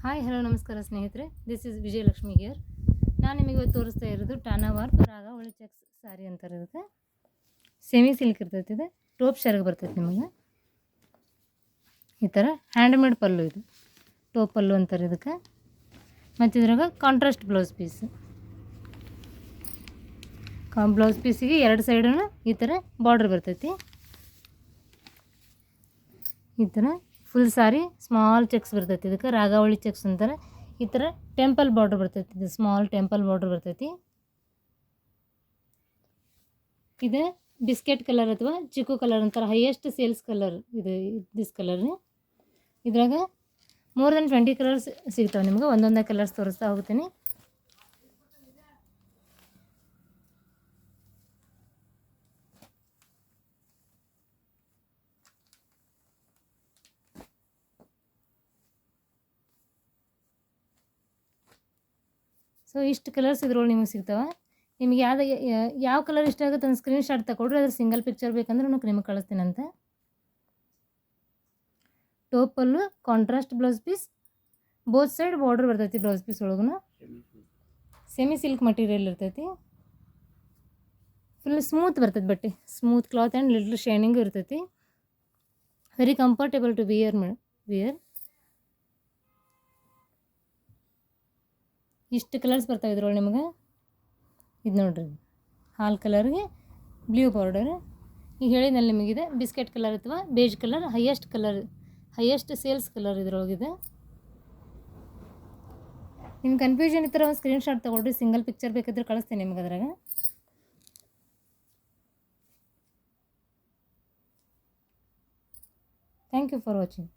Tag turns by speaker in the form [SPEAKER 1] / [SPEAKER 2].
[SPEAKER 1] Hi hello ನಮಸ್ಕಾರ ಸ್ನೇಹಿತರೆ, this is Vijayalakshmi here. ನಾನು ನಿಮಗೆ ಇವತ್ತು ತೋರಿಸ್ತಾ ಇರೋದು ಟಾನಾ ವಾರ್ಪ್ ರಾಗ ಒಳ್ಳೆ ಚೆಕ್ಸ್ ಸ್ಯಾರಿ ಅಂತಾರೆ. ಇದಕ್ಕೆ ಸೆಮಿ ಸಿಲ್ಕ್ ಇರ್ತೈತಿ. ಇದು ಟೋಪ್ ಶರ್ಗ್ ಬರ್ತೈತಿ. ನಿಮಗೆ ಈ ಥರ ಹ್ಯಾಂಡ್ಮೇಡ್ ಪಲ್ಲು, ಇದು ಟೋಪ್ ಪಲ್ಲು ಅಂತಾರೆ ಇದಕ್ಕೆ. ಮತ್ತು ಇದ್ರಾಗ ಕಾಂಟ್ರಾಸ್ಟ್ ಬ್ಲೌಸ್ ಪೀಸ್. ಬ್ಲೌಸ್ ಪೀಸಿಗೆ ಎರಡು ಸೈಡೂ ಈ ಥರ ಬಾರ್ಡ್ರ್ ಬರ್ತೈತಿ. ಈ ಥರ ಫುಲ್ ಸಾರಿ ಸ್ಮಾಲ್ ಚೆಕ್ಸ್ ಬರ್ತೈತಿ. ಇದಕ್ಕೆ ರಾಗಾವಳಿ ಚೆಕ್ಸ್ ಅಂತಾರೆ. ಈ ಥರ ಟೆಂಪಲ್ ಬಾರ್ಡ್ರ್ ಬರ್ತೈತಿ. ಇದು ಸ್ಮಾಲ್ ಟೆಂಪಲ್ ಬಾರ್ಡ್ರ್ ಬರ್ತೈತಿ. ಇದು ಬಿಸ್ಕೆಟ್ ಕಲರ್ ಅಥವಾ ಚಿಕ್ಕು ಕಲರ್ ಅಂತಾರೆ. ಹೈಯೆಸ್ಟ್ ಸೇಲ್ಸ್ ಕಲರ್ ಇದು. ದಿಸ್ ಕಲರ್ ಇದ್ರಾಗ ಮೋರ್ ದೆನ್ 20 ಕಲರ್ಸ್ ಸಿಗ್ತಾವೆ ನಿಮ್ಗೆ. ಒಂದೊಂದೇ ಕಲರ್ಸ್ ತೋರಿಸ್ತಾ ಹೋಗ್ತೀನಿ. ಸೊ ಇಷ್ಟು ಕಲರ್ಸ್ ಇದ್ರೊಳಗೆ ನಿಮಗೆ ಸಿಗ್ತಾವೆ. ನಿಮಗೆ ಯಾವ ಕಲರ್ ಇಷ್ಟ ಆಗುತ್ತೆ ಒಂದು ಸ್ಕ್ರೀನ್ ಶಾಟ್ ತಗೊಳ್ರಿ. ಅದ್ರ ಸಿಂಗಲ್ ಪಿಕ್ಚರ್ ಬೇಕಂದ್ರೆ ನಿಮಗೆ ಕಳಿಸ್ತೀನಂತೆ. Top pallu, contrast blouse piece, both side border ಬರ್ತೈತಿ. ಬ್ಲೌಸ್ ಪೀಸ್ ಒಳಗೂ ಸೆಮಿ ಸಿಲ್ಕ್ ಮಟೀರಿಯಲ್ ಇರ್ತೈತಿ. ಫುಲ್ ಸ್ಮೂತ್ ಬರ್ತೈತಿ ಬಟ್ಟೆ. Smooth cloth and little shining ಇರ್ತೈತಿ. Very comfortable to wear. ಇಷ್ಟು ಕಲರ್ಸ್ ಬರ್ತಾವೆ ಇದ್ರೊಳಗೆ ನಿಮಗೆ. ಇದು ನೋಡ್ರಿ, ಹಾಲ್ ಕಲರ್ಗೆ ಬ್ಲೂ ಬಾರ್ಡರ್. ಈಗ ಹೇಳಿದ್ನಲ್ಲಿ ನಿಮಗಿದೆ ಬಿಸ್ಕೆಟ್ ಕಲರ್ ಅಥವಾ beige colour highest sales colour ಇದ್ರೊಳಗಿದೆ. ನಿಮ್ಗೆ ಕನ್ಫ್ಯೂಷನ್ ಈ ಥರ ಒಂದು ಸ್ಕ್ರೀನ್ ಶಾಟ್ ತೊಗೊಳ್ರಿ. ಸಿಂಗಲ್ ಪಿಕ್ಚರ್ ಬೇಕಾದ್ರೆ ಕಳಿಸ್ತೀನಿ ನಿಮ್ಗೆ ಅದ್ರಾಗ. Thank you for watching.